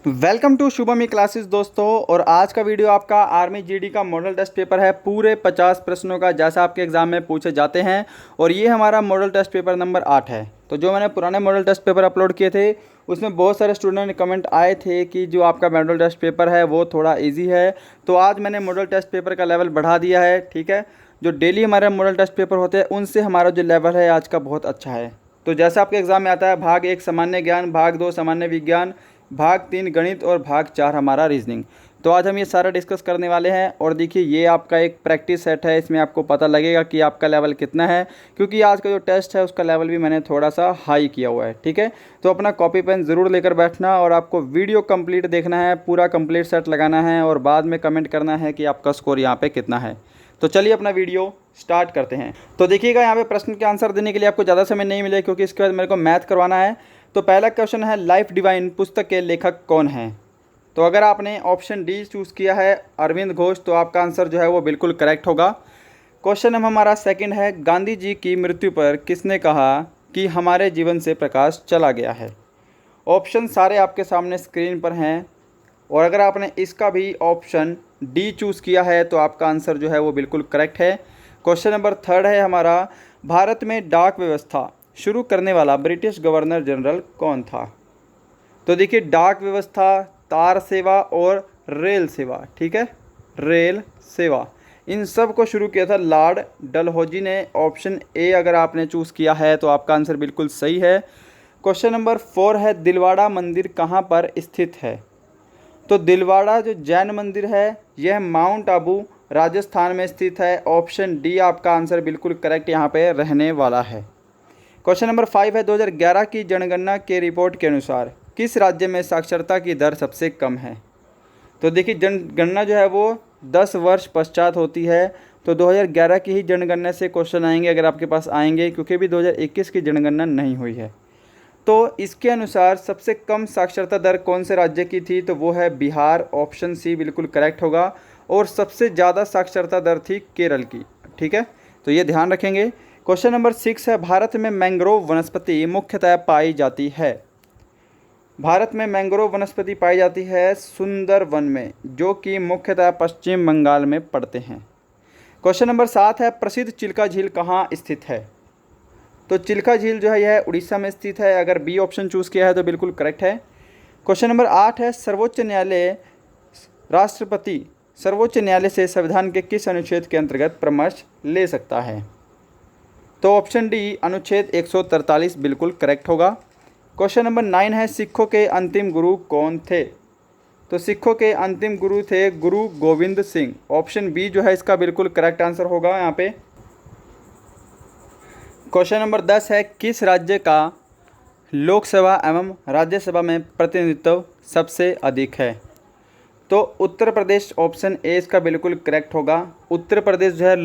Welcome to Shubham E classes दोस्तों। और आज का वीडियो आपका आर्मी जीडी का मॉडल टेस्ट पेपर है, पूरे 50 प्रश्नों का जैसा आपके एग्ज़ाम में पूछे जाते हैं। और ये हमारा मॉडल टेस्ट पेपर नंबर 8 है। तो जो मैंने पुराने मॉडल टेस्ट पेपर अपलोड किए थे उसमें बहुत सारे स्टूडेंट ने कमेंट आए थे कि जो आपका मॉडल टेस्ट पेपर है वो थोड़ा ईजी है। तो आज मैंने मॉडल टेस्ट पेपर का लेवल बढ़ा दिया है, ठीक है। जो डेली हमारे मॉडल टेस्ट पेपर होते हैं उनसे हमारा जो लेवल है आज का बहुत अच्छा है। तो जैसा आपके एग्ज़ाम में आता है भाग 1 सामान्य ज्ञान, भाग 2 सामान्य विज्ञान, भाग 3 गणित और भाग 4 हमारा रीजनिंग। तो आज हम ये सारा डिस्कस करने वाले हैं। और देखिए ये आपका एक प्रैक्टिस सेट है, इसमें आपको पता लगेगा कि आपका लेवल कितना है, क्योंकि आज का जो टेस्ट है उसका लेवल भी मैंने थोड़ा सा हाई किया हुआ है, ठीक है। तो अपना कॉपी पेन ज़रूर लेकर बैठना और आपको वीडियो कंप्लीट देखना है, पूरा कंप्लीट सेट लगाना है और बाद में कमेंट करना है कि आपका स्कोर यहाँ पर कितना है। तो चलिए अपना वीडियो स्टार्ट करते हैं। तो देखिएगा यहाँ पे प्रश्न के आंसर देने के लिए आपको ज़्यादा समय नहीं मिले, क्योंकि इसके बाद मेरे को मैथ करवाना है। तो पहला क्वेश्चन है, लाइफ डिवाइन पुस्तक के लेखक कौन हैं। तो अगर आपने ऑप्शन डी चूज़ किया है अरविंद घोष, तो आपका आंसर जो है वो बिल्कुल करेक्ट होगा। क्वेश्चन हमारा सेकंड है, गांधी जी की मृत्यु पर किसने कहा कि हमारे जीवन से प्रकाश चला गया है। ऑप्शन सारे आपके सामने स्क्रीन पर हैं। और अगर आपने इसका भी ऑप्शन डी चूज़ किया है तो आपका आंसर जो है वो बिल्कुल करेक्ट है। क्वेश्चन नंबर थर्ड है हमारा, भारत में डाक व्यवस्था शुरू करने वाला ब्रिटिश गवर्नर जनरल कौन था। तो देखिए डाक व्यवस्था, तार सेवा और रेल सेवा, ठीक है, रेल सेवा, इन सब को शुरू किया था लॉर्ड डलहौजी ने। ऑप्शन ए अगर आपने चूज़ किया है तो आपका आंसर बिल्कुल सही है। क्वेश्चन नंबर 4 है, दिलवाड़ा मंदिर कहाँ पर स्थित है। तो दिलवाड़ा जो जैन मंदिर है यह माउंट आबू राजस्थान में स्थित है। ऑप्शन डी आपका आंसर बिल्कुल करेक्ट यहाँ पे रहने वाला है। क्वेश्चन नंबर 5 है, 2011 की जनगणना के रिपोर्ट के अनुसार किस राज्य में साक्षरता की दर सबसे कम है। तो देखिए जनगणना जो है वो 10 वर्ष पश्चात होती है। तो 2011 की ही जनगणना से क्वेश्चन आएंगे अगर आपके पास आएंगे, क्योंकि भी 2021 की जनगणना नहीं हुई है। तो इसके अनुसार सबसे कम साक्षरता दर कौन से राज्य की थी, तो वो है बिहार। ऑप्शन सी बिल्कुल करेक्ट होगा। और सबसे ज़्यादा साक्षरता दर थी केरल की, ठीक है, तो ये ध्यान रखेंगे। क्वेश्चन नंबर 6 है, भारत में मैंग्रोव वनस्पति मुख्यतः पाई जाती है। भारत में मैंग्रोव वनस्पति पाई जाती है सुंदरवन में, जो कि मुख्यतः पश्चिम बंगाल में पड़ते हैं। क्वेश्चन नंबर 7 है, प्रसिद्ध चिल्का झील कहाँ स्थित है। तो चिल्का झील जो है यह उड़ीसा में स्थित है। अगर बी ऑप्शन चूज़ किया है तो बिल्कुल करेक्ट है। क्वेश्चन नंबर 8 है, सर्वोच्च न्यायालय राष्ट्रपति सर्वोच्च न्यायालय से संविधान के किस अनुच्छेद के अंतर्गत परामर्श ले सकता है। तो ऑप्शन डी अनुच्छेद 143 बिल्कुल करेक्ट होगा। क्वेश्चन नंबर 9 है, सिखों के अंतिम गुरु कौन थे। तो सिखों के अंतिम गुरु थे गुरु गोविंद सिंह। ऑप्शन बी जो है इसका बिल्कुल करेक्ट आंसर होगा यहाँ पे। क्वेश्चन नंबर 10 है, किस राज्य का लोकसभा एवं राज्यसभा में प्रतिनिधित्व सबसे अधिक है। तो उत्तर प्रदेश। ऑप्शन ए इसका बिल्कुल करेक्ट होगा। उत्तर प्रदेश जो है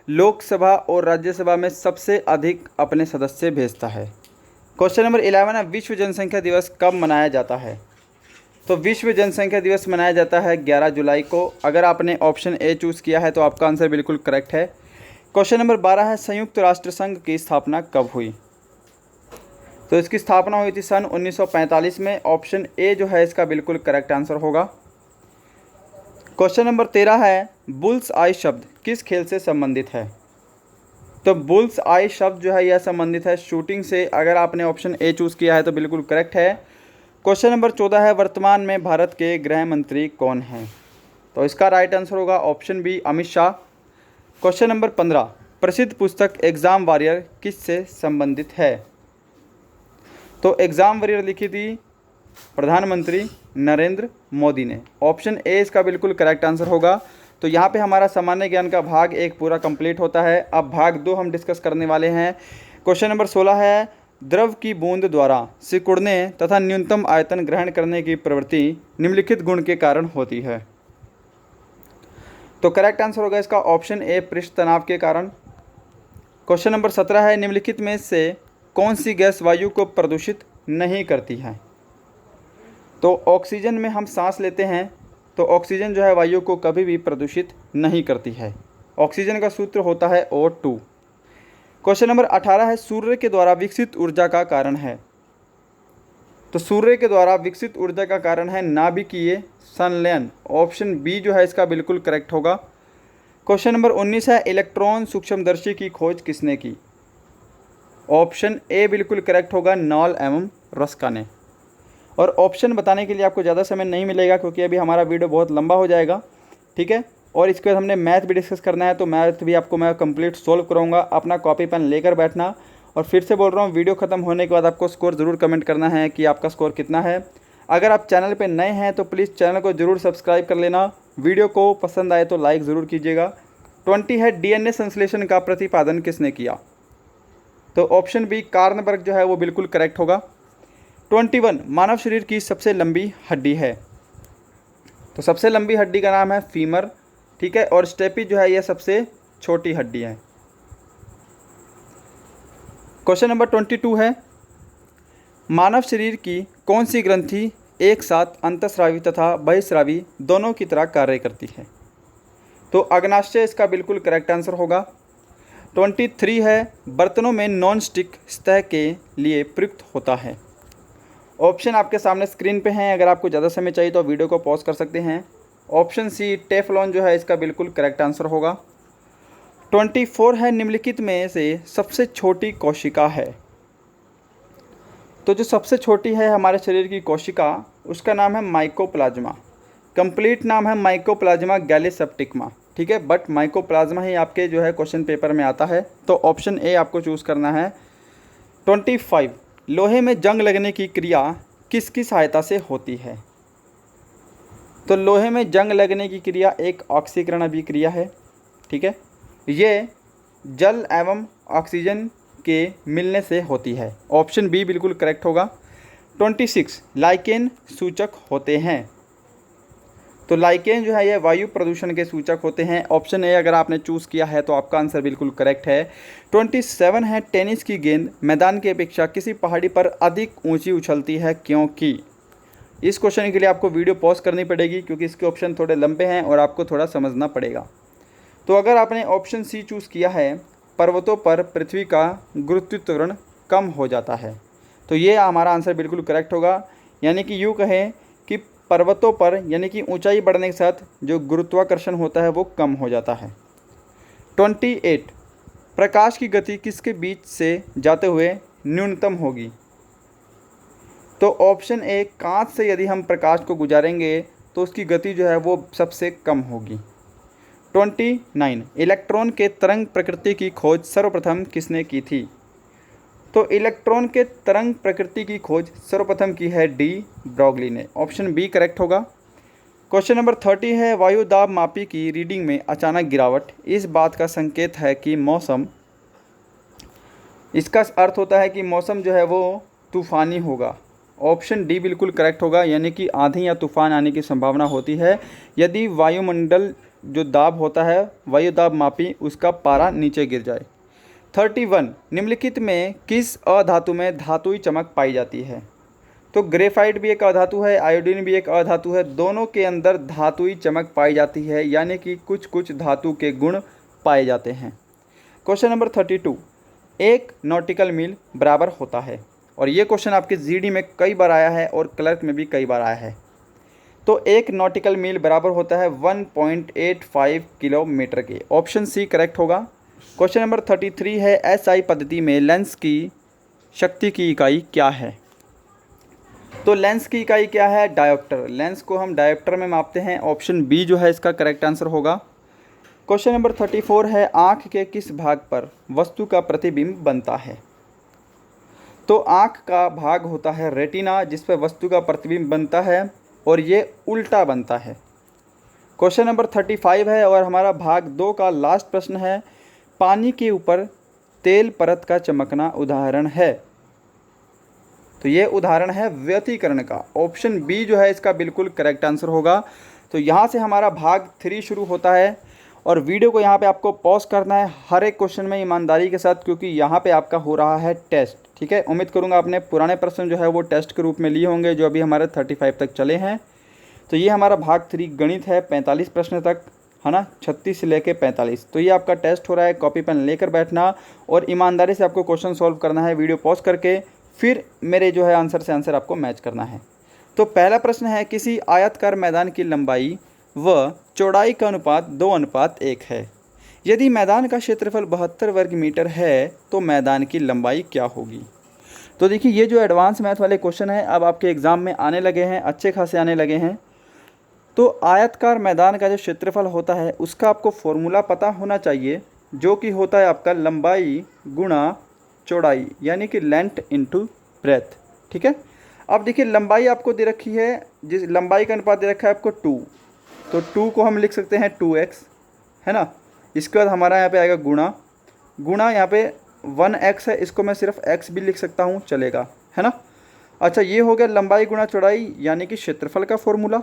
लोकसभा और राज्यसभा में सबसे अधिक अपने सदस्य भेजता है। क्वेश्चन नंबर 11 है, विश्व जनसंख्या दिवस कब मनाया जाता है। तो विश्व जनसंख्या दिवस मनाया जाता है 11 जुलाई को। अगर आपने ऑप्शन ए चूज़ किया है तो आपका आंसर बिल्कुल करेक्ट है। क्वेश्चन नंबर 12 है, संयुक्त राष्ट्र संघ की स्थापना कब हुई। तो इसकी स्थापना हुई थी सन 1945 में। ऑप्शन ए जो है इसका बिल्कुल करेक्ट आंसर होगा। क्वेश्चन नंबर 13 है, बुल्स आई शब्द किस खेल से संबंधित है। तो बुल्स आई शब्द जो है यह संबंधित है शूटिंग से। अगर आपने ऑप्शन ए चूज़ किया है तो बिल्कुल करेक्ट है। क्वेश्चन नंबर 14 है, वर्तमान में भारत के गृह मंत्री कौन हैं। तो इसका राइट आंसर होगा option B Amit Shah. Question number 15, प्रसिद्ध पुस्तक एग्ज़ाम वॉरियर किससे संबंधित है। तो एग्ज़ाम वॉरियर लिखी थी प्रधानमंत्री नरेंद्र मोदी ने। ऑप्शन ए इसका बिल्कुल करेक्ट आंसर होगा। तो यहाँ पे हमारा सामान्य ज्ञान का भाग 1 पूरा कंप्लीट होता है। अब भाग 2 हम डिस्कस करने वाले हैं। क्वेश्चन नंबर 16 है, द्रव की बूंद द्वारा सिकुड़ने तथा न्यूनतम आयतन ग्रहण करने की प्रवृत्ति निम्नलिखित गुण के कारण होती है। तो करेक्ट आंसर होगा इसका ऑप्शन ए, पृष्ठ तनाव के कारण। क्वेश्चन नंबर 17 है, निम्नलिखित में से कौन सी गैस वायु को प्रदूषित नहीं करती है। तो ऑक्सीजन में हम सांस लेते हैं, तो ऑक्सीजन जो है वायु को कभी भी प्रदूषित नहीं करती है। ऑक्सीजन का सूत्र होता है O2। क्वेश्चन नंबर 18 है, सूर्य के द्वारा विकसित ऊर्जा का कारण है। तो सूर्य के द्वारा विकसित ऊर्जा का कारण है नाभिकीय संलयन। ऑप्शन बी जो है इसका बिल्कुल करेक्ट होगा। क्वेश्चन नंबर 19 है, इलेक्ट्रॉन सूक्ष्मदर्शी की खोज किसने की? ऑप्शन ए बिल्कुल करेक्ट होगा, नॉल एवं रस्का ने। और ऑप्शन बताने के लिए आपको ज़्यादा समय नहीं मिलेगा क्योंकि अभी हमारा वीडियो बहुत लंबा हो जाएगा, ठीक है। और इसके बाद हमने मैथ भी डिस्कस करना है, तो मैथ भी आपको मैं कंप्लीट सोल्व कराऊंगा। अपना कॉपी पेन लेकर बैठना। और फिर से बोल रहा हूँ, वीडियो ख़त्म होने के बाद आपको स्कोर ज़रूर कमेंट करना है कि आपका स्कोर कितना है। अगर आप चैनल पर नए हैं तो प्लीज़ चैनल को ज़रूर सब्सक्राइब कर लेना। वीडियो को पसंद आए तो लाइक ज़रूर कीजिएगा। 20 है, डीएनए संश्लेषण का प्रतिपादन किसने किया? तो ऑप्शन बी कार्नबर्ग जो है वो बिल्कुल करेक्ट होगा। 21 मानव शरीर की सबसे लंबी हड्डी है? तो सबसे लंबी हड्डी का नाम है फीमर, ठीक है। और स्टेपी जो है यह सबसे छोटी हड्डी है। क्वेश्चन नंबर 22 है, मानव शरीर की कौन सी ग्रंथि एक साथ अंतःस्रावी तथा बहिःस्रावी दोनों की तरह कार्य करती है? तो अग्नाशय इसका बिल्कुल करेक्ट आंसर होगा। 23 है, बर्तनों में नॉन स्टिक सतह के लिए प्रयुक्त होता है? ऑप्शन आपके सामने स्क्रीन पे हैं। अगर आपको ज़्यादा समय चाहिए तो वीडियो को पॉज कर सकते हैं। ऑप्शन सी टेफ्लॉन जो है इसका बिल्कुल करेक्ट आंसर होगा। 24 है, निम्नलिखित में से सबसे छोटी कोशिका है? तो जो सबसे छोटी है हमारे शरीर की कोशिका, उसका नाम है माइकोप्लाज्मा। कंप्लीट नाम है माइकोप्लाज्मा गैलीसेप्टिकमा, ठीक है। बट माइकोप्लाज्मा ही आपके जो है क्वेश्चन पेपर में आता है, तो ऑप्शन ए आपको चूज़ करना है। 25 लोहे में जंग लगने की क्रिया किसकी सहायता से होती है? तो लोहे में जंग लगने की क्रिया एक ऑक्सीकरण अभिक्रिया है, ठीक है। ये जल एवं ऑक्सीजन के मिलने से होती है। ऑप्शन बी बिल्कुल करेक्ट होगा। 26 लाइकेन सूचक होते हैं? तो लाइकेन जो है ये वायु प्रदूषण के सूचक होते हैं। ऑप्शन ए अगर आपने चूज़ किया है तो आपका आंसर बिल्कुल करेक्ट है। 27 है, टेनिस की गेंद मैदान की अपेक्षा किसी पहाड़ी पर अधिक ऊंची उछलती है क्योंकि? इस क्वेश्चन के लिए आपको वीडियो पॉज करनी पड़ेगी क्योंकि इसके ऑप्शन थोड़े लंबे हैं और आपको थोड़ा समझना पड़ेगा। तो अगर आपने ऑप्शन सी चूज़ किया है, पर्वतों पर पृथ्वी का गुरुत्वाकर्षण कम हो जाता है, तो ये हमारा आंसर बिल्कुल करेक्ट होगा। यानी कि यूँ कहें कि पर्वतों पर यानी कि ऊंचाई बढ़ने के साथ जो गुरुत्वाकर्षण होता है वो कम हो जाता है। 28 प्रकाश की गति किसके बीच से जाते हुए न्यूनतम होगी? तो ऑप्शन ए कांच से यदि हम प्रकाश को गुजारेंगे तो उसकी गति जो है वो सबसे कम होगी। 29 इलेक्ट्रॉन के तरंग प्रकृति की खोज सर्वप्रथम किसने की थी? तो इलेक्ट्रॉन के तरंग प्रकृति की खोज सर्वप्रथम की है डी ब्रॉगली ने। ऑप्शन बी करेक्ट होगा। क्वेश्चन नंबर 30 है, वायु दाब मापी की रीडिंग में अचानक गिरावट इस बात का संकेत है कि मौसम, इसका अर्थ होता है कि मौसम जो है वो तूफ़ानी होगा। ऑप्शन डी बिल्कुल करेक्ट होगा, यानी कि आंधी या तूफान आने की संभावना होती है यदि वायुमंडल जो दाब होता है वायु दाब मापी उसका पारा नीचे गिर जाए। 31 निम्नलिखित में किस अधातु में धातुई चमक पाई जाती है? तो ग्रेफाइट भी एक अधातु है, आयोडीन भी एक अधातु है, दोनों के अंदर धातुई चमक पाई जाती है, यानी कि कुछ कुछ धातु के गुण पाए जाते हैं। क्वेश्चन नंबर 32 एक नॉटिकल मील बराबर होता है? और ये क्वेश्चन आपके जीडी में कई बार आया है और क्लर्क में भी कई बार आया है। तो एक नॉटिकल मील बराबर होता है 1.85 किलोमीटर के। ऑप्शन सी करेक्ट होगा। क्वेश्चन नंबर 33 है, एसआई पद्धति में लेंस की शक्ति की इकाई क्या है? तो लेंस की इकाई क्या है? डायोप्टर। लेंस को हम डायोप्टर में मापते हैं। ऑप्शन बी जो है इसका करेक्ट आंसर होगा। क्वेश्चन नंबर 34 है, आँख के किस भाग पर वस्तु का प्रतिबिंब बनता है? तो आँख का भाग होता है रेटिना, जिस पर वस्तु का प्रतिबिंब बनता है और ये उल्टा बनता है। क्वेश्चन नंबर 35 है और हमारा भाग 2 का लास्ट प्रश्न है, पानी के ऊपर तेल परत का चमकना उदाहरण है? तो ये उदाहरण है व्यतिकरण का। ऑप्शन बी जो है इसका बिल्कुल करेक्ट आंसर होगा। तो यहाँ से हमारा भाग 3 शुरू होता है और वीडियो को यहाँ पे आपको पॉज करना है हर एक क्वेश्चन में ईमानदारी के साथ, क्योंकि यहाँ पे आपका हो रहा है टेस्ट, ठीक है। उम्मीद करूँगा आपने पुराने प्रश्न जो है वो टेस्ट के रूप में लिए होंगे जो अभी हमारे 35 तक चले हैं। तो ये हमारा भाग 3 गणित है, 45 प्रश्न तक है ना, 36 से लेके 45। तो ये आपका टेस्ट हो रहा है, कॉपी पेन लेकर बैठना और ईमानदारी से आपको क्वेश्चन सॉल्व करना है वीडियो पॉज करके। फिर मेरे जो है आंसर से आंसर आपको मैच करना है। तो पहला प्रश्न है, किसी आयताकार मैदान की लंबाई व चौड़ाई का अनुपात 2:1 है। यदि मैदान का क्षेत्रफल 72 वर्ग मीटर है तो मैदान की लंबाई क्या होगी। तो देखिए ये जो एडवांस मैथ वाले क्वेश्चन हैं अब आपके एग्ज़ाम में आने लगे हैं, अच्छे खासे आने लगे हैं। तो आयताकार मैदान का जो क्षेत्रफल होता है उसका आपको फॉर्मूला पता होना चाहिए, जो कि होता है आपका लंबाई गुणा चौड़ाई, यानी कि लेंथ इनटू ब्रेथ। ठीक है। अब देखिए लंबाई आपको दे रखी है, जिस लंबाई का अनुपात दे रखा है आपको 2, तो 2 को हम लिख सकते हैं 2x, है ना। इसके बाद हमारा यहाँ पे आएगा गुणा यहाँ पे 1x है, इसको मैं सिर्फ x भी लिख सकता हूँ, चलेगा, है ना। अच्छा, ये हो गया लंबाई गुणा चौड़ाई यानी कि क्षेत्रफल का फॉर्मूला।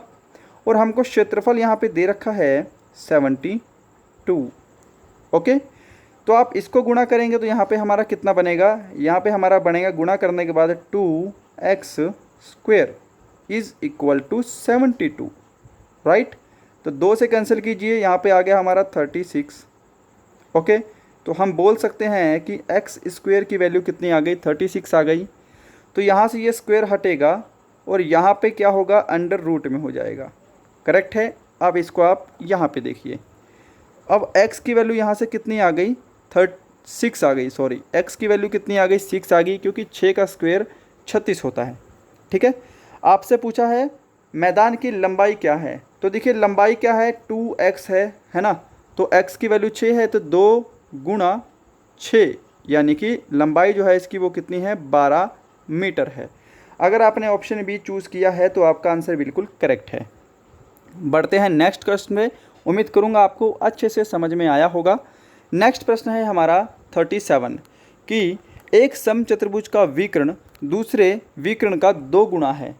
और हमको क्षेत्रफल यहाँ पे दे रखा है 72। ओके, तो आप इसको गुणा करेंगे तो यहाँ पे हमारा कितना बनेगा, यहाँ पे हमारा बनेगा गुणा करने के बाद 2x² is equal to 72, right. तो 2 से कैंसिल कीजिए, यहाँ पे आ गया हमारा 36। ओके, तो हम बोल सकते हैं कि x² की वैल्यू कितनी आ गई, 36 आ गई। तो यहाँ से ये स्क्वायर हटेगा और यहाँ पे क्या होगा, अंडर रूट में हो जाएगा। करेक्ट है। अब इसको आप यहाँ पे देखिए, अब x की वैल्यू यहाँ से कितनी आ गई, 6 आ गई, सॉरी x की वैल्यू कितनी आ गई, 6 आ गई, क्योंकि 6 का स्क्वायर 36 होता है। ठीक है। आपसे पूछा है मैदान की लंबाई क्या है, तो देखिए लंबाई क्या है, 2x है ना। तो x की वैल्यू 6 है, तो 2 गुणा 6 यानी कि लंबाई जो है इसकी वो कितनी है, 12 मीटर है। अगर आपने ऑप्शन बी चूज़ किया है तो आपका आंसर बिल्कुल करेक्ट है। बढ़ते हैं नेक्स्ट क्वेश्चन में, उम्मीद करूंगा आपको अच्छे से समझ में आया होगा। नेक्स्ट प्रश्न है हमारा 37 कि एक समचतुर्भुज का विकर्ण दूसरे विकर्ण का 2 गुना है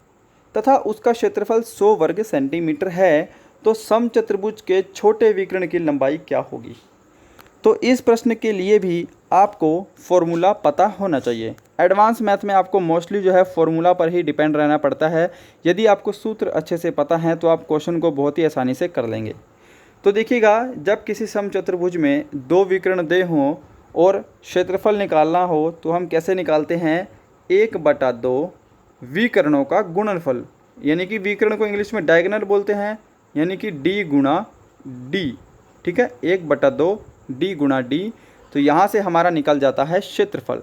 तथा उसका क्षेत्रफल 100 वर्ग सेंटीमीटर है, तो समचतुर्भुज के छोटे विकर्ण की लंबाई क्या होगी। तो इस प्रश्न के लिए भी आपको फॉर्मूला पता होना चाहिए। एडवांस मैथ में आपको मोस्टली जो है फॉर्मूला पर ही डिपेंड रहना पड़ता है। यदि आपको सूत्र अच्छे से पता है तो आप क्वेश्चन को बहुत ही आसानी से कर लेंगे। तो देखिएगा, जब किसी समचतुर्भुज में 2 विकर्ण दे हों और क्षेत्रफल निकालना हो तो हम कैसे निकालते हैं, 1/2 विकर्णों का गुणनफल, यानी कि विकर्ण को इंग्लिश में डायगोनल बोलते हैं, यानी कि d गुणा d। ठीक है, 1/2 d गुणा d। तो यहाँ से हमारा निकल जाता है क्षेत्रफल।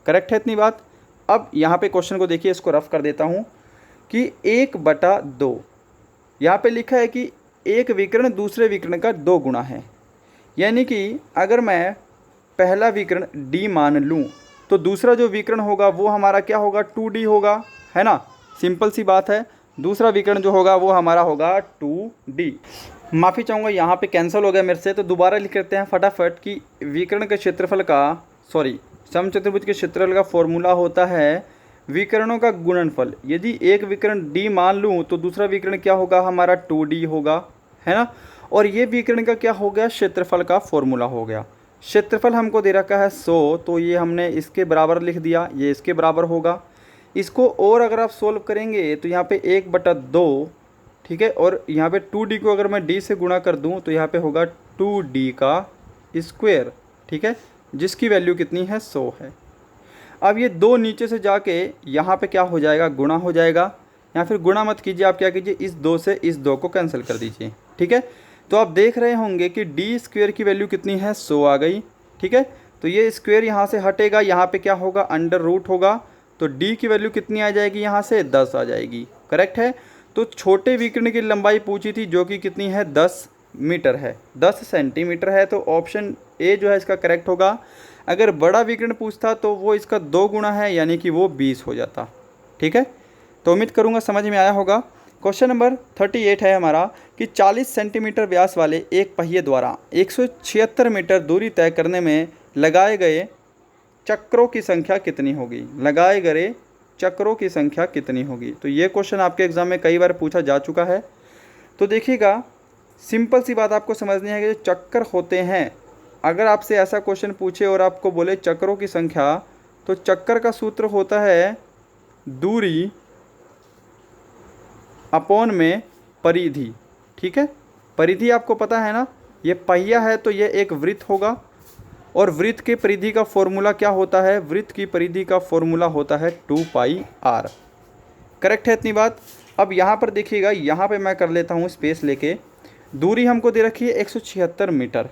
करेक्ट है इतनी बात। अब यहाँ पे क्वेश्चन को देखिए, इसको रफ कर देता हूँ कि 1/2 यहाँ पे लिखा है कि एक विकर्ण दूसरे विकर्ण का 2 गुना है, यानी कि अगर मैं पहला विकर्ण d मान लूँ तो दूसरा जो विकर्ण होगा वो हमारा क्या होगा, 2d होगा, है ना। सिंपल सी बात है। दूसरा विकर्ण जो होगा वो हमारा होगा 2d। माफ़ी चाहूँगा, यहाँ पे कैंसिल हो गया मेरे से, तो दोबारा लिख लेते हैं फटाफट कि विकर्ण के क्षेत्रफल का, सॉरी समचतुर्भुज के क्षेत्रफल का फॉर्मूला होता है विकर्णों का गुणनफल। यदि एक विकर्ण d मान लूँ तो दूसरा विकर्ण क्या होगा, हमारा 2d होगा, है ना। और ये विकर्ण का क्या हो गया, क्षेत्रफल का फॉर्मूला हो गया। क्षेत्रफल हमको दे रखा है 100, तो ये हमने इसके बराबर लिख दिया, ये इसके बराबर होगा। इसको और अगर आप सोल्व करेंगे तो यहाँ पे 1/2, ठीक है, और यहाँ पे 2d को अगर मैं d से गुणा कर दूँ तो यहाँ पे होगा 2d का स्क्वायर, ठीक है, जिसकी वैल्यू कितनी है, 100 है। अब ये 2 नीचे से जाके यहाँ पे क्या हो जाएगा, गुणा हो जाएगा। या फिर गुणा मत कीजिए, आप क्या कीजिए, इस 2 से इस 2 को कैंसिल कर दीजिए। ठीक है, तो आप देख रहे होंगे कि d² की वैल्यू कितनी है, 100 आ गई। ठीक है, तो ये स्क्वायर यहाँ से हटेगा, यहाँ पे क्या होगा, अंडर रूट होगा, तो d की वैल्यू कितनी आ जाएगी, यहाँ से 10 आ जाएगी। करेक्ट है। तो छोटे विकर्ण की लंबाई पूछी थी जो कि कितनी है, 10 मीटर है, 10 सेंटीमीटर है, तो ऑप्शन ए जो है इसका करेक्ट होगा। अगर बड़ा विकर्ण पूछता तो वो इसका 2 गुना है, यानी कि वो 20 हो जाता। ठीक है, तो उम्मीद करूँगा समझ में आया होगा। क्वेश्चन नंबर 38 है हमारा कि 40 सेंटीमीटर व्यास वाले एक पहिए द्वारा 176 मीटर दूरी तय करने में लगाए गए चक्रों की संख्या कितनी होगी, लगाए गए चक्रों की संख्या कितनी होगी। तो ये क्वेश्चन आपके एग्जाम में कई बार पूछा जा चुका है। तो देखिएगा, सिंपल सी बात आपको समझनी है कि जो चक्कर होते हैं, अगर आपसे ऐसा क्वेश्चन पूछे और आपको बोले चक्रों की संख्या, तो चक्कर का सूत्र होता है दूरी अपॉन में परिधि। ठीक है, परिधि आपको पता है ना, ये पहिया है तो ये एक वृत्त होगा, और वृत्त के परिधि का फॉर्मूला क्या होता है? वृत्त की परिधि का फॉर्मूला होता है 2πr। करेक्ट है इतनी बात। अब यहाँ पर देखिएगा, यहाँ पे मैं कर लेता हूँ स्पेस लेके। दूरी हमको दे रखी है 176 मीटर,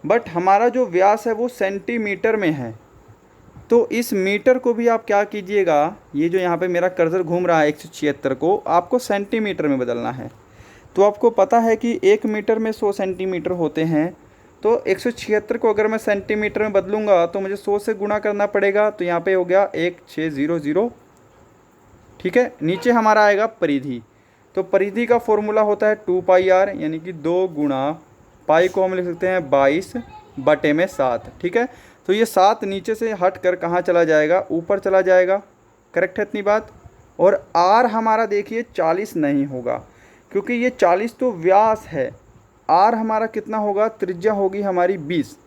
बट हमारा जो व्यास है वो सेंटीमीटर में है। तो इस मीटर को भी आप क्या कीजिएगा, ये जो यहाँ पे मेरा कर्सर घूम रहा है 176 को आपको सेंटीमीटर में बदलना है। तो आपको पता है कि 1 मीटर में 100 सेंटीमीटर होते हैं। तो 176 को अगर मैं सेंटीमीटर में बदलूंगा तो मुझे 100 से गुणा करना पड़ेगा। तो यहाँ पे हो गया 1600। ठीक है, नीचे हमारा आएगा परिधि। तो परिधि का फॉर्मूला होता है 2πr, यानी कि 2 गुणा पाई को हम लिख सकते हैं 22/7। ठीक है, तो ये 7 नीचे से हट कर कहाँ चला जाएगा? ऊपर चला जाएगा। करेक्ट है इतनी बात। और आर हमारा देखिए 40 नहीं होगा, क्योंकि ये 40 तो व्यास है। आर हमारा कितना होगा? त्रिज्या होगी हमारी 20।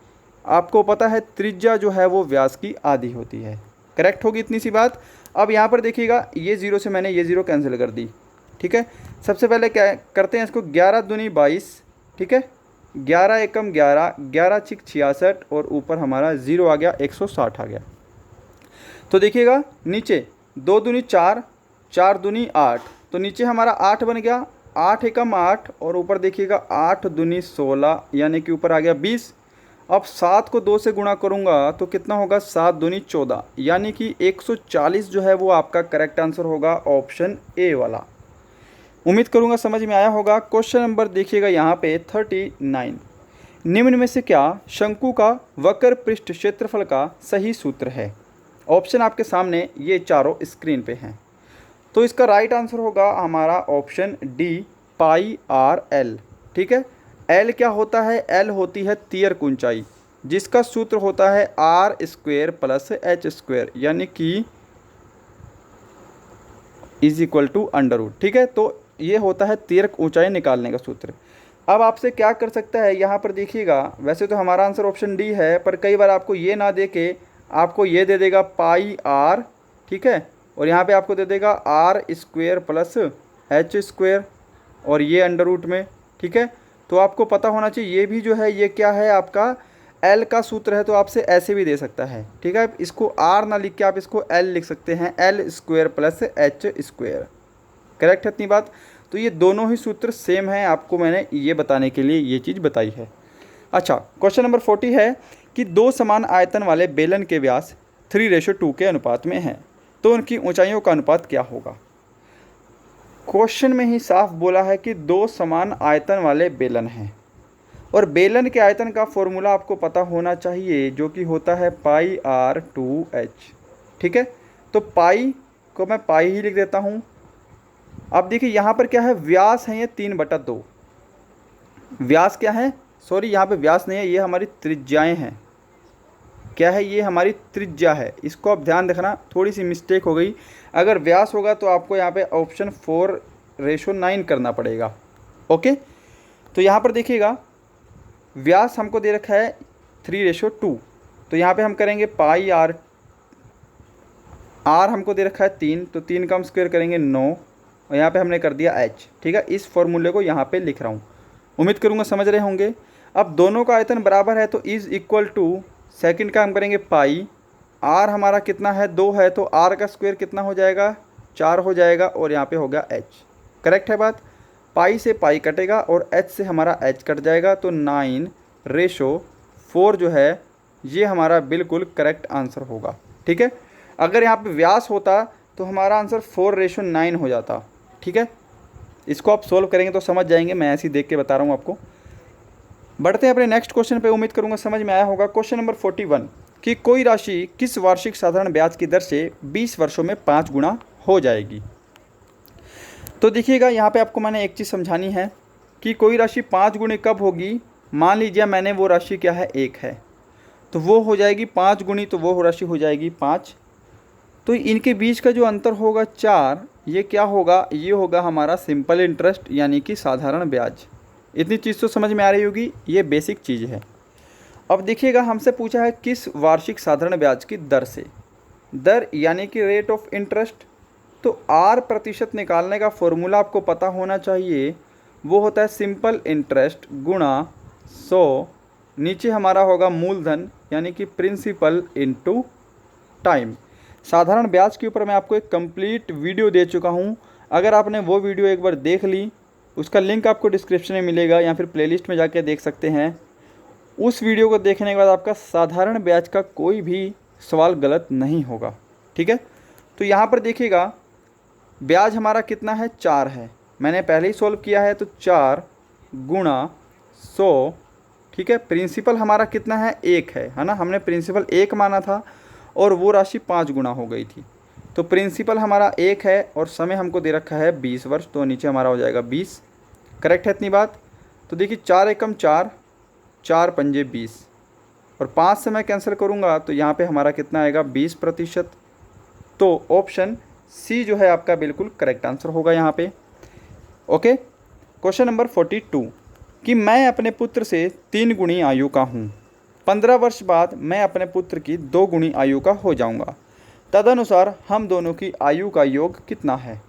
आपको पता है त्रिज्या जो है वो व्यास की आधी होती है। करेक्ट होगी इतनी सी बात। अब यहाँ पर देखिएगा, ये 0 से मैंने ये 0 कैंसिल कर दी। ठीक है, सबसे पहले क्या करते हैं इसको, 11 दूनी 22। ठीक है, 11 एकम 11, 11 छिक 66 और ऊपर हमारा 0 आ गया, 160 आ गया। तो देखिएगा नीचे 2 दूनी 4, 4 दूनी 8, तो नीचे हमारा 8 बन गया, 8 एकम 8 और ऊपर देखिएगा 8 दूनी 16, यानी कि ऊपर आ गया 20। अब 7 को 2 से गुणा करूंगा तो कितना होगा? 7 दूनी 14, यानी कि 140 जो है वो आपका करेक्ट आंसर होगा, ऑप्शन ए वाला। उम्मीद करूंगा समझ में आया होगा। क्वेश्चन नंबर देखिएगा यहाँ पे 39। निम्न में से क्या शंकु का वक्र पृष्ठ क्षेत्रफल का सही सूत्र है? ऑप्शन आपके सामने ये चारों स्क्रीन पे हैं। तो इसका राइट आंसर होगा हमारा ऑप्शन डी, πr/l। ठीक है, एल क्या होता है? एल होती है तिर्यक ऊंचाई, जिसका सूत्र होता है r² + h², यानी कि = ठीक है, तो ये होता है तिर्यक ऊंचाई निकालने का सूत्र। अब आपसे क्या कर सकता है, यहाँ पर देखिएगा, वैसे तो हमारा आंसर ऑप्शन डी है, पर कई बार आपको ये ना दे के आपको ये दे देगा πr। ठीक है, और यहाँ पे आपको दे देगा r² + h² और ये √ में। ठीक है, तो आपको पता होना चाहिए ये भी जो है ये क्या है, आपका L का सूत्र है। तो आपसे ऐसे भी दे सकता है। ठीक है, इसको R ना लिख के आप इसको L लिख सकते हैं, L² + h²। करेक्ट है इतनी बात। तो ये दोनों ही सूत्र सेम हैं, आपको मैंने ये बताने के लिए ये चीज़ बताई है। अच्छा, क्वेश्चन नंबर 40 है कि 2 समान आयतन वाले बेलन के व्यास 3:2 के अनुपात में हैं, तो उनकी ऊंचाइयों का अनुपात क्या होगा? क्वेश्चन में ही साफ बोला है कि 2 समान आयतन वाले बेलन हैं, और बेलन के आयतन का फॉर्मूला आपको पता होना चाहिए, जो कि होता है πr/2h। ठीक है, तो पाई को मैं पाई ही लिख देता हूँ। अब देखिए यहाँ पर क्या है, व्यास है ये 3/2। व्यास क्या है? सॉरी, यहाँ पे व्यास नहीं है, ये हमारी त्रिज्याएं हैं। क्या है? ये हमारी त्रिज्या है। इसको आप ध्यान रखना, थोड़ी सी मिस्टेक हो गई। अगर व्यास होगा तो आपको यहाँ पे ऑप्शन 4:9 करना पड़ेगा। ओके, तो यहाँ पर देखिएगा व्यास हमको दे रखा है 3:2, तो यहाँ पे हम करेंगे πr। r हमको दे रखा है 3, तो 3 का हम स्क्वायर करेंगे 9, और यहाँ पे हमने कर दिया h। ठीक है, इस फॉर्मूले को यहाँ पे लिख रहा हूँ। उम्मीद करूँगा समझ रहे होंगे। अब दोनों का आयतन बराबर है, तो = सेकंड का हम करेंगे पाई। r हमारा कितना है? 2 है, तो r का स्क्वायर कितना हो जाएगा? 4 हो जाएगा, और यहाँ पे हो गया h। करेक्ट है बात। पाई से पाई कटेगा और h से हमारा h कट जाएगा, तो 9:4 जो है ये हमारा बिल्कुल करेक्ट आंसर होगा। ठीक है, अगर यहाँ पे व्यास होता तो हमारा आंसर 4:9 हो जाता। ठीक है, इसको आप सोल्व करेंगे तो समझ जाएंगे, मैं ऐसे ही देख के बता रहा हूँ आपको। बढ़ते हैं अपने नेक्स्ट क्वेश्चन पे। उम्मीद करूँगा समझ में आया होगा। क्वेश्चन नंबर 41 कि कोई राशि किस वार्षिक साधारण ब्याज की दर से 20 वर्षों में 5 गुना हो जाएगी? तो देखिएगा यहाँ पे आपको मैंने एक चीज़ समझानी है कि कोई राशि 5 गुनी कब होगी। मान लीजिए मैंने वो राशि क्या है 1 है, तो वो हो जाएगी 5 गुनी, तो वो राशि हो जाएगी 5। तो इनके बीच का जो अंतर होगा 4, ये क्या होगा? ये होगा हमारा सिंपल इंटरेस्ट, यानी कि साधारण ब्याज। इतनी चीज़ तो समझ में आ रही होगी, ये बेसिक चीज़ है। अब देखिएगा हमसे पूछा है किस वार्षिक साधारण ब्याज की दर से, दर यानी कि रेट ऑफ इंटरेस्ट। तो R% निकालने का फॉर्मूला आपको पता होना चाहिए, वो होता है सिंपल इंटरेस्ट गुणा 100, नीचे हमारा होगा मूलधन यानी कि प्रिंसिपल इनटू टाइम। साधारण ब्याज के ऊपर मैं आपको एक कंप्लीट वीडियो दे चुका हूँ। अगर आपने वो वीडियो एक बार देख ली, उसका लिंक आपको डिस्क्रिप्शन में मिलेगा या फिर प्लेलिस्ट में जाके देख सकते हैं। उस वीडियो को देखने के बाद आपका साधारण ब्याज का कोई भी सवाल गलत नहीं होगा। ठीक है, तो यहाँ पर देखिएगा ब्याज हमारा कितना है, 4 है। मैंने पहले ही सॉल्व किया है, तो 4 गुणा 100। ठीक है, प्रिंसिपल हमारा कितना है, 1 है ना। हमने प्रिंसिपल 1 माना था और वो राशि 5 गुना हो गई थी। तो प्रिंसिपल हमारा 1 है और समय हमको दे रखा है 20 वर्ष, तो नीचे हमारा हो जाएगा 20। करेक्ट है इतनी बात। तो देखिए 4 एकम 4, 4 पंजे 20 और 5 से मैं कैंसिल करूँगा तो यहाँ पे हमारा कितना आएगा, 20%। तो ऑप्शन सी जो है आपका बिल्कुल करेक्ट आंसर होगा यहाँ पे। ओके, क्वेश्चन नंबर 42 कि मैं अपने पुत्र से 3 गुणी आयु का हूँ। 15 वर्ष बाद मैं अपने पुत्र की 2 गुणी आयु का हो जाऊँगा। तदनुसार हम दोनों की आयु का योग कितना है।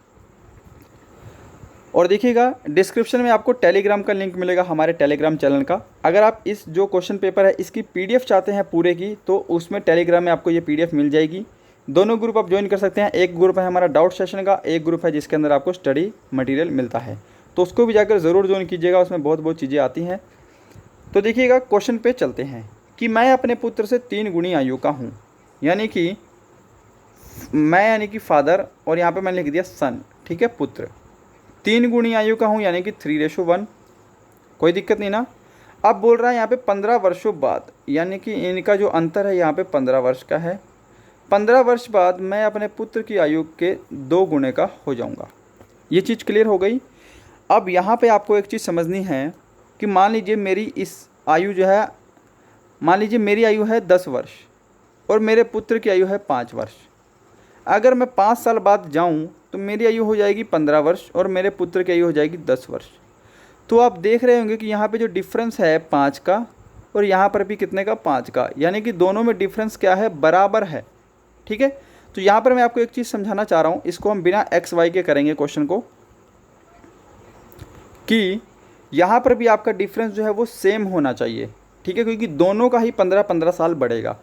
और देखिएगा डिस्क्रिप्शन में आपको टेलीग्राम का लिंक मिलेगा, हमारे टेलीग्राम चैनल का। अगर आप इस जो क्वेश्चन पेपर है इसकी पीडीएफ चाहते हैं पूरे की, तो उसमें टेलीग्राम में आपको ये पीडीएफ मिल जाएगी। दोनों ग्रुप आप ज्वाइन कर सकते हैं। एक ग्रुप है हमारा डाउट सेशन का, एक ग्रुप है जिसके अंदर आपको स्टडी मटेरियल मिलता है, तो उसको भी जाकर ज़रूर ज्वाइन कीजिएगा, उसमें बहुत चीज़ें आती हैं। तो देखिएगा क्वेश्चन पे चलते हैं कि मैं अपने पुत्र से 3 गुणी आयु का हूँ, यानी कि मैं यानी कि फादर और यहाँ पे मैंने लिख दिया सन। ठीक है, पुत्र 3 गुणी आयु का हूँ यानी कि 3:1, कोई दिक्कत नहीं ना। अब बोल रहा है यहाँ पे 15 वर्षों बाद, यानी कि इनका जो अंतर है यहाँ पे 15 वर्ष का है। 15 वर्ष बाद मैं अपने पुत्र की आयु के 2 गुणे का हो जाऊँगा। ये चीज़ क्लियर हो गई। अब यहाँ पे आपको एक चीज़ समझनी है कि मान लीजिए मेरी इस आयु जो है, मान लीजिए मेरी आयु है 10 वर्ष और मेरे पुत्र की आयु है 5 वर्ष। अगर मैं 5 साल बाद जाऊं तो मेरी आयु हो जाएगी 15 वर्ष और मेरे पुत्र की आयु हो जाएगी 10 वर्ष। तो आप देख रहे होंगे कि यहाँ पे जो डिफरेंस है 5 का और यहाँ पर भी कितने का, 5 का, यानी कि दोनों में डिफरेंस क्या है, बराबर है। ठीक है, तो यहाँ पर मैं आपको एक चीज़ समझाना चाह रहा हूँ, इसको हम बिना एक्स वाई के करेंगे क्वेश्चन को, कि यहाँ पर भी आपका डिफरेंस जो है वो सेम होना चाहिए। ठीक है, क्योंकि दोनों का ही 15-15 साल बढ़ेगा।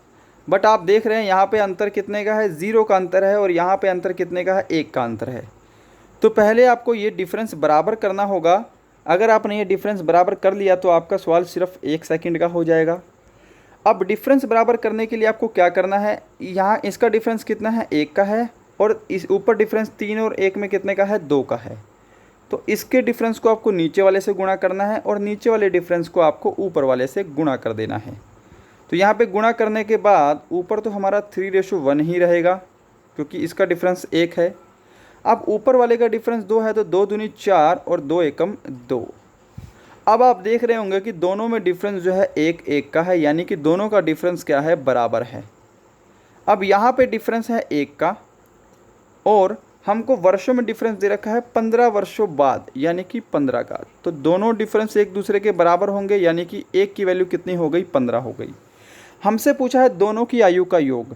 बट आप देख रहे हैं यहाँ पे अंतर कितने का है, 0 का अंतर है और यहाँ पे अंतर कितने का है, 1 का अंतर है। तो पहले आपको ये डिफरेंस बराबर करना होगा। अगर आपने ये डिफरेंस बराबर कर लिया तो आपका सवाल सिर्फ 1 सेकंड का हो जाएगा। अब डिफरेंस बराबर करने के लिए आपको क्या करना है, यहाँ इसका डिफरेंस कितना है, 1 का है और इस ऊपर डिफरेंस 3 और 1 में कितने का है, 2 का है। तो इसके डिफरेंस को आपको नीचे वाले से गुणा करना है और नीचे वाले डिफरेंस को आपको ऊपर वाले से गुणा कर देना है। तो यहाँ पे गुणा करने के बाद ऊपर तो हमारा 3:1 ही रहेगा क्योंकि इसका डिफरेंस 1 है। अब ऊपर वाले का डिफरेंस 2 है तो 2 दूनी 4 और 2 एकम 2। अब आप देख रहे होंगे कि दोनों में डिफरेंस जो है 1-1 का है, यानी कि दोनों का डिफरेंस क्या है, बराबर है। अब यहाँ पे डिफरेंस है 1 का और हमको वर्षों में डिफरेंस दे रखा है 15 वर्षों बाद, यानी कि 15 का। तो दोनों डिफरेंस एक दूसरे के बराबर होंगे, यानी कि 1 की वैल्यू कितनी हो गई, 15 हो गई। हमसे पूछा है दोनों की आयु का योग।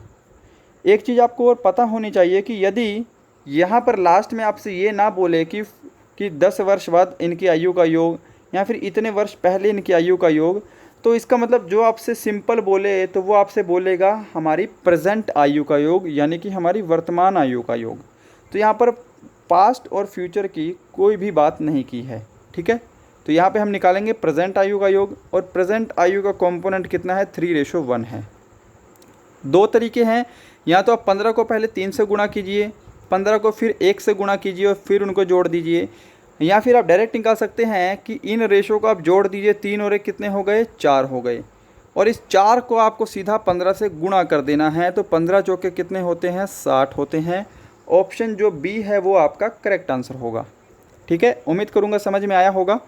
एक चीज़ आपको और पता होनी चाहिए कि यदि यहाँ पर लास्ट में आपसे ये ना बोले कि 10 वर्ष बाद इनकी आयु का योग या फिर इतने वर्ष पहले इनकी आयु का योग, तो इसका मतलब जो आपसे सिंपल बोले तो वो आपसे बोलेगा हमारी प्रेजेंट आयु का योग, यानी कि हमारी वर्तमान आयु का योग। तो यहाँ पर पास्ट और फ्यूचर की कोई भी बात नहीं की है। ठीक है, तो यहाँ पे हम निकालेंगे प्रेजेंट आयु का योग और प्रेजेंट आयु का कंपोनेंट कितना है, 3:1 है। 2 तरीके हैं, या तो आप 15 को पहले 3 से गुणा कीजिए, 15 को फिर 1 से गुणा कीजिए और फिर उनको जोड़ दीजिए, या फिर आप डायरेक्ट निकाल सकते हैं कि इन रेशो को आप जोड़ दीजिए, 3 और 1 कितने हो गए, 4 हो गए और इस 4 को आपको सीधा 15 से गुणा कर देना है। तो 15 चौके कितने होते हैं, 60 होते हैं। ऑप्शन जो बी है वो आपका करेक्ट आंसर होगा। ठीक है, उम्मीद करूँगा समझ में आया होगा।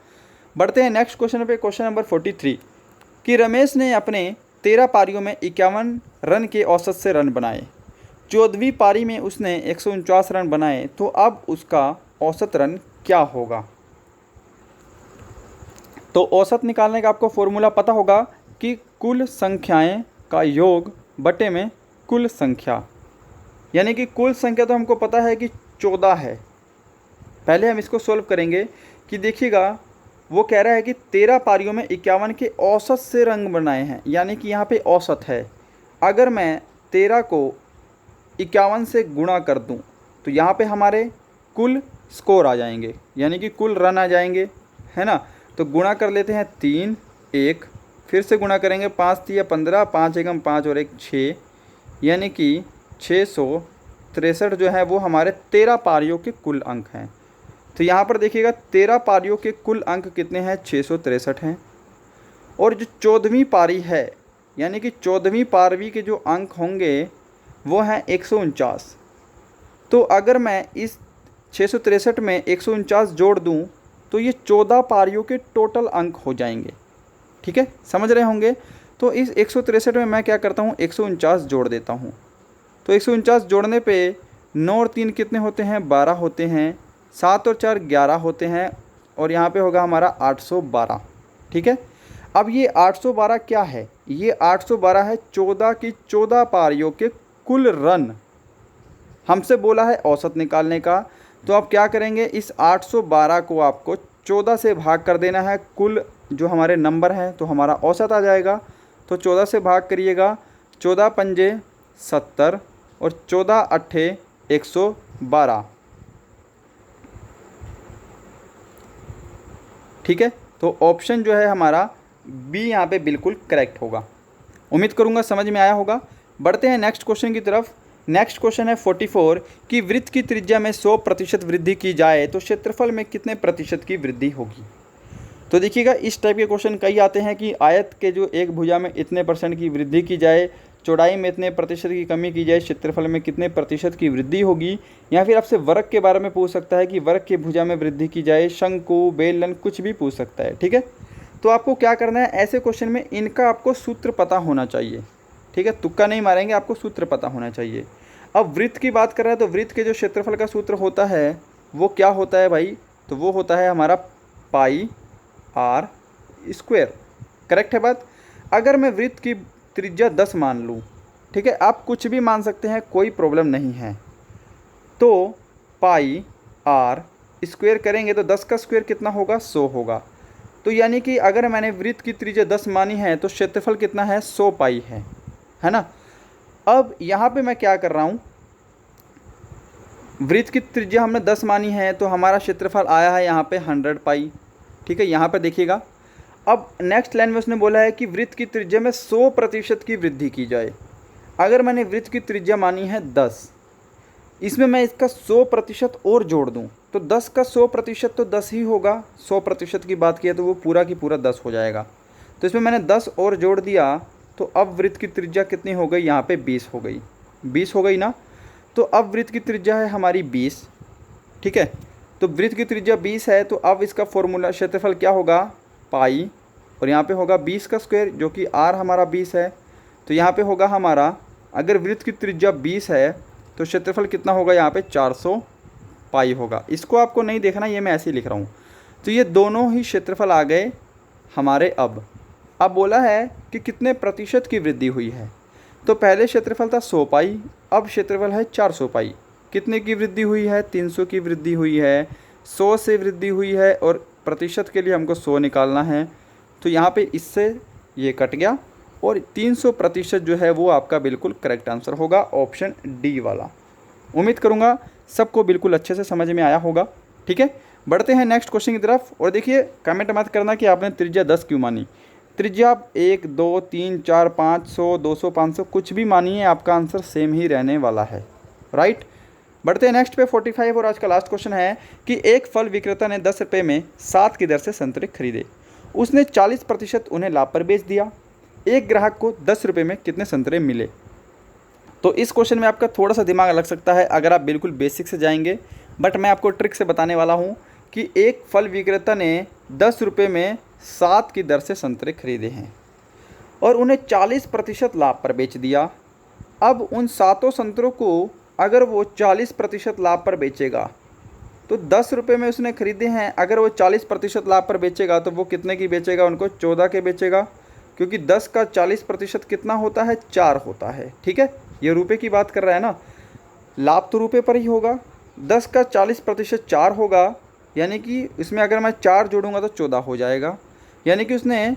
बढ़ते हैं नेक्स्ट क्वेश्चन पे, क्वेश्चन नंबर 43 कि रमेश ने अपने 13 पारियों में 51 रन के औसत से रन बनाए। 14वीं पारी में उसने 149 रन बनाए, तो अब उसका औसत रन क्या होगा। तो औसत निकालने का आपको फॉर्मूला पता होगा कि कुल संख्याएं का योग बटे में कुल संख्या, यानी कि कुल संख्या तो हमको पता है कि 14 है। पहले हम इसको सॉल्व करेंगे कि देखिएगा वो कह रहा है कि 13 पारियों में 51 के औसत से रंग बनाए हैं, यानी कि यहाँ पे औसत है। अगर मैं 13 को 51 से गुणा कर दूँ तो यहाँ पे हमारे कुल स्कोर आ जाएंगे, यानी कि कुल रन आ जाएंगे, है ना। तो गुणा कर लेते हैं 3 1, फिर से गुणा करेंगे 5 3 15, 5 एकम 5 और 1 6, यानी कि 663 जो है वो हमारे 13 पारियों के कुल अंक हैं। तो यहाँ पर देखिएगा 13 पारियों के कुल अंक कितने हैं, 663 हैं। और जो 14वीं पारी है, यानी कि 14वीं पारवी के जो अंक होंगे वो हैं 149। तो अगर मैं इस 663 में 149 जोड़ दूँ तो ये 14 पारियों के टोटल अंक हो जाएंगे। ठीक है, समझ रहे होंगे। तो इस 163 में मैं क्या करता हूँ, 149 जोड़ देता हूँ। तो 149 जोड़ने पे 9 और 3 कितने होते हैं, 12 होते हैं, 7 और 4 11 होते हैं, और यहाँ पे होगा हमारा 812। ठीक है, अब ये 812 क्या है, ये 812 है 14 की 14 पारियों के कुल रन। हमसे बोला है औसत निकालने का, तो आप क्या करेंगे, इस 812 को आपको 14 से भाग कर देना है, कुल जो हमारे नंबर हैं, तो हमारा औसत आ जाएगा। तो 14 से भाग करिएगा, 14 पंजे 70 और 14 अट्ठे 112। ठीक है, तो ऑप्शन जो है हमारा बी यहाँ पे बिल्कुल करेक्ट होगा। उम्मीद करूँगा समझ में आया होगा। बढ़ते हैं नेक्स्ट क्वेश्चन की तरफ। नेक्स्ट क्वेश्चन है 44 कि वृत्त की त्रिज्या में 100% वृद्धि की जाए तो क्षेत्रफल में कितने प्रतिशत की वृद्धि होगी। तो देखिएगा इस टाइप के क्वेश्चन कई आते हैं कि आयत के जो एक भुजा में इतने % की वृद्धि की जाए, चौड़ाई में इतने प्रतिशत की कमी की जाए, क्षेत्रफल में कितने प्रतिशत की वृद्धि होगी, या फिर आपसे वर्ग के बारे में पूछ सकता है कि वर्ग के भुजा में वृद्धि की जाए, शंकु, बेलन, कुछ भी पूछ सकता है। ठीक है, तो आपको क्या करना है, ऐसे क्वेश्चन में इनका आपको सूत्र पता होना चाहिए। ठीक है, तुक्का नहीं मारेंगे, आपको सूत्र पता होना चाहिए। अब वृत्त की बात कर रहे हैं तो वृत्त के जो क्षेत्रफल का सूत्र होता है वो क्या होता है भाई, तो वो होता है हमारा पाई आर स्क्वायर। करेक्ट है बात। अगर मैं वृत्त की त्रिज्या 10 मान लूँ, ठीक है, आप कुछ भी मान सकते हैं, कोई प्रॉब्लम नहीं है, तो पाई आर स्क्वायर करेंगे तो 10 का स्क्वायर कितना होगा, 100 होगा। तो यानी कि अगर मैंने वृत्त की त्रिज्या 10 मानी है तो क्षेत्रफल कितना है, 100 पाई है ना। अब यहाँ पे मैं क्या कर रहा हूँ, वृत्त की त्रिज्या हमने 10 मानी है तो हमारा क्षेत्रफल आया है यहाँ पे 100 पाई। ठीक है, यहाँ पे देखिएगा। अब नेक्स्ट लाइन में उसने बोला है कि वृत्त की त्रिज्या में 100% की वृद्धि की जाए। अगर मैंने वृत्त की त्रिज्या मानी है 10, इसमें मैं इसका 100% और जोड़ दूँ तो 10 का 100% तो 10 ही होगा। 100% की बात की है तो वो पूरा की पूरा 10 हो जाएगा। तो इसमें मैंने 10 और जोड़ दिया, तो अब वृत्त की त्रिज्या कितनी हो गई, यहाँ पे 20 हो गई। 20 हो गई ना। तो अब वृत्त की त्रिज्या है हमारी 20। ठीक है, तो वृत्त की त्रिज्या 20 है, तो अब इसका फॉर्मूला क्षेत्रफल क्या होगा, पाई, और यहाँ पे होगा 20 का स्क्वायर, जो कि आर हमारा 20 है। तो यहाँ पे होगा हमारा, अगर वृत्त की त्रिज्या 20 है तो क्षेत्रफल कितना होगा, यहाँ पे 400 पाई होगा। इसको आपको नहीं देखना, ये मैं ऐसे ही लिख रहा हूँ। तो ये दोनों ही क्षेत्रफल आ गए हमारे। अब बोला है कि कितने प्रतिशत की वृद्धि हुई है, तो पहले क्षेत्रफल था 100 पाई, अब क्षेत्रफल है 400 पाई। कितने की वृद्धि हुई है, 300 की वृद्धि हुई है, 100 से वृद्धि हुई है, और प्रतिशत के लिए हमको 100 निकालना है। तो यहाँ पे इससे ये कट गया, और 300% जो है वो आपका बिल्कुल करेक्ट आंसर होगा, ऑप्शन डी वाला। उम्मीद करूँगा सबको बिल्कुल अच्छे से समझ में आया होगा। ठीक है, बढ़ते हैं नेक्स्ट क्वेश्चन की तरफ। और देखिए, कमेंट मत करना कि आपने त्रिज्या 10 क्यों मानी। त्रिज्या आप 1 2 3 4 5 100 200 500 कुछ भी मानिए, आपका आंसर सेम ही रहने वाला है। राइट, बढ़ते हैं नेक्स्ट पे 45। और आज का लास्ट क्वेश्चन है कि एक फल विक्रेता ने 10 रुपये में 7 की दर से संतरे खरीदे। उसने 40% उन्हें लाभ पर बेच दिया। एक ग्राहक को 10 रुपये में कितने संतरे मिले। तो इस क्वेश्चन में आपका थोड़ा सा दिमाग लग सकता है अगर आप बिल्कुल बेसिक से जाएंगे, बट मैं आपको ट्रिक से बताने वाला हूँ कि एक फल विक्रेता ने 10 रुपये में 7 की दर से संतरे खरीदे हैं और उन्हें 40% लाभ पर बेच दिया। अब उन 7 संतरों को अगर वो 40% लाभ पर बेचेगा, तो 10 रुपये में उसने खरीदे हैं, अगर वो 40% लाभ पर बेचेगा तो वो कितने की बेचेगा, उनको 14 के बेचेगा, क्योंकि 10 का 40% कितना होता है, 4 होता है। ठीक है, ये रुपये की बात कर रहा है ना, लाभ तो रुपये पर ही होगा। 10 का 40% 4 होगा, यानी कि इसमें अगर मैं 4 जोड़ूंगा तो 14 हो जाएगा। यानी कि उसने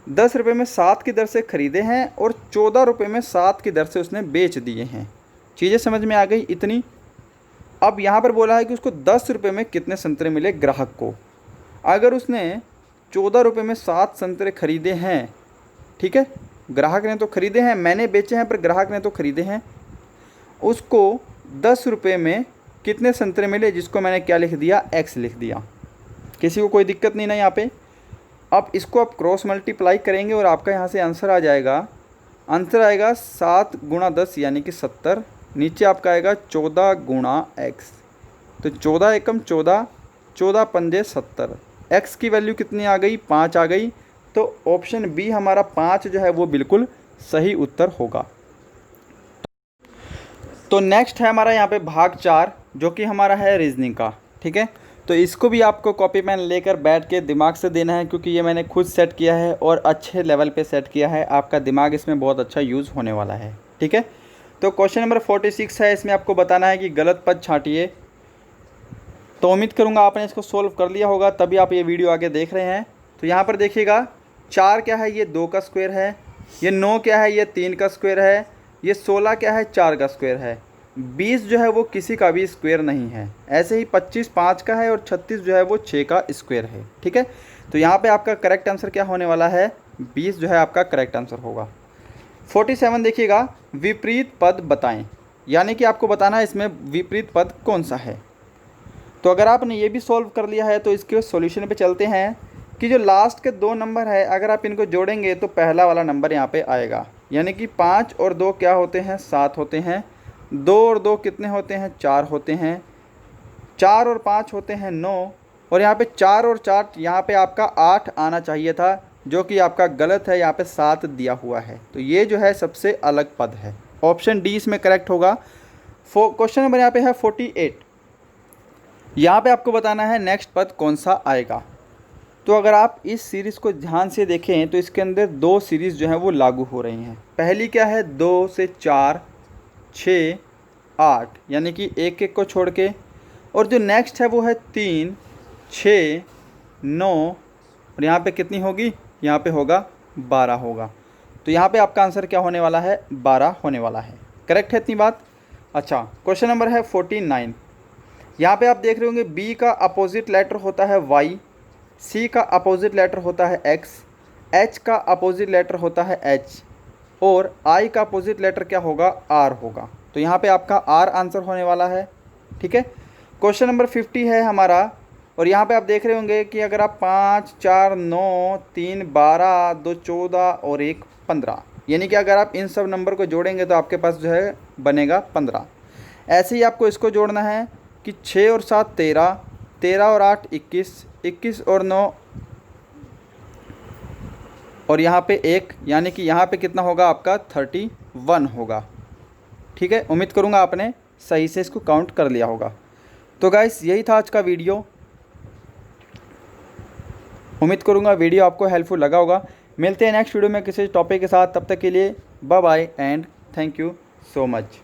10 रुपये में 7 की दर से ख़रीदे हैं और 14 रुपये में 7 की दर से उसने बेच दिए हैं। चीज़ें समझ में आ गई इतनी। अब यहाँ पर बोला है कि उसको 10 रुपये में कितने संतरे मिले ग्राहक को। अगर उसने 14 रुपये में 7 संतरे खरीदे हैं, ठीक है, ग्राहक ने तो खरीदे हैं, मैंने बेचे हैं पर ग्राहक ने तो खरीदे हैं, उसको 10 रुपये में कितने संतरे मिले, जिसको मैंने क्या लिख दिया, x लिख दिया। किसी को कोई दिक्कत नहीं ना यहाँ पे। अब इसको आप क्रॉस मल्टीप्लाई करेंगे और आपका यहाँ से आंसर आ जाएगा। आंसर आएगा 7 गुणा 10 यानी कि 70। नीचे आपका आएगा 14 गुणा x। तो 14 एकम 14, 14 पंजे 70। x की वैल्यू कितनी आ गई, 5 आ गई। तो ऑप्शन बी हमारा 5 जो है वो बिल्कुल सही उत्तर होगा। तो नेक्स्ट है हमारा यहाँ पे भाग 4, जो कि हमारा है रीजनिंग का, ठीक है। तो इसको भी आपको कॉपी पेन लेकर बैठ के दिमाग से देना है, क्योंकि ये मैंने खुद सेट किया है और अच्छे लेवल पे सेट किया है। आपका दिमाग इसमें बहुत अच्छा यूज़ होने वाला है, ठीक है। तो क्वेश्चन नंबर 46 है, इसमें आपको बताना है कि गलत पद छांटिए। तो उम्मीद करूँगा आपने इसको सोल्व कर लिया होगा, तभी आप ये वीडियो आगे देख रहे हैं। तो यहाँ पर देखिएगा, 4 क्या है, ये 2 का स्क्वायर है। ये 9 क्या है, ये 3 का स्क्वायर है। ये 16 क्या है, 4 का स्क्वायर है। 20 जो है वो किसी का भी स्क्वायर नहीं है। ऐसे ही 25 5 का है और 36 जो है वो 6 का स्क्वायर है, ठीक है। तो यहाँ पे आपका करेक्ट आंसर क्या होने वाला है, 20 जो है आपका करेक्ट आंसर होगा। 47 देखिएगा, विपरीत पद बताएं। यानी कि आपको बताना है इसमें विपरीत पद कौन सा है। तो अगर आपने ये भी सॉल्व कर लिया है तो इसके सॉल्यूशन पे चलते हैं कि जो लास्ट के 2 नंबर है, अगर आप इनको जोड़ेंगे तो पहला वाला नंबर यहाँ पे आएगा। यानी कि 5 और 2 क्या होते हैं, 7 होते हैं। 2 और 2 कितने होते हैं, 4 होते हैं। 4 और 5 होते हैं 9। और यहाँ पे 4 और 4 यहाँ पे आपका 8 आना चाहिए था, जो कि आपका गलत है, यहाँ पे 7 दिया हुआ है। तो ये जो है सबसे अलग पद है। ऑप्शन डी इसमें करेक्ट होगा। क्वेश्चन नंबर यहाँ पे है 48। यहाँ पे आपको बताना है नेक्स्ट पद कौन सा आएगा। तो अगर आप इस सीरीज़ को ध्यान से देखें तो इसके अंदर 2 सीरीज़ जो हैं वो लागू हो रही हैं। पहली क्या है, 2 से 4, 6, 8, यानी कि एक एक को छोड़ के। और जो नेक्स्ट है वो है 3, 6, 9, और यहाँ पे कितनी होगी, यहाँ पे होगा 12 होगा। तो यहाँ पे आपका आंसर क्या होने वाला है, 12 होने वाला है। करेक्ट है इतनी बात। अच्छा, क्वेश्चन नंबर है 49। यहाँ पे आप देख रहे होंगे बी का अपोजिट लेटर होता है वाई, सी का अपोजिट लेटर होता है एक्स, एच का अपोजिट लेटर होता है एच, और आई का अपोजिट लेटर क्या होगा, आर होगा। तो यहाँ पे आपका आर आंसर होने वाला है, ठीक है। क्वेश्चन नंबर 50 है हमारा, और यहाँ पे आप देख रहे होंगे कि अगर आप 5, 4, 9, 3, 12, 2, 14 और 1, 15, यानी कि अगर आप इन सब नंबर को जोड़ेंगे तो आपके पास जो है बनेगा 15। ऐसे ही आपको इसको जोड़ना है कि 6 और 7 13, 13 और 8 21, 21 और 9 और यहाँ पे 1, यानी कि यहाँ पे कितना होगा आपका 31 होगा, ठीक है। उम्मीद करूँगा आपने सही से इसको काउंट कर लिया होगा। तो गाइस यही था आज का वीडियो। उम्मीद करूँगा वीडियो आपको हेल्पफुल लगा होगा। मिलते हैं नेक्स्ट वीडियो में किसी टॉपिक के साथ। तब तक के लिए bye bye and thank you so much.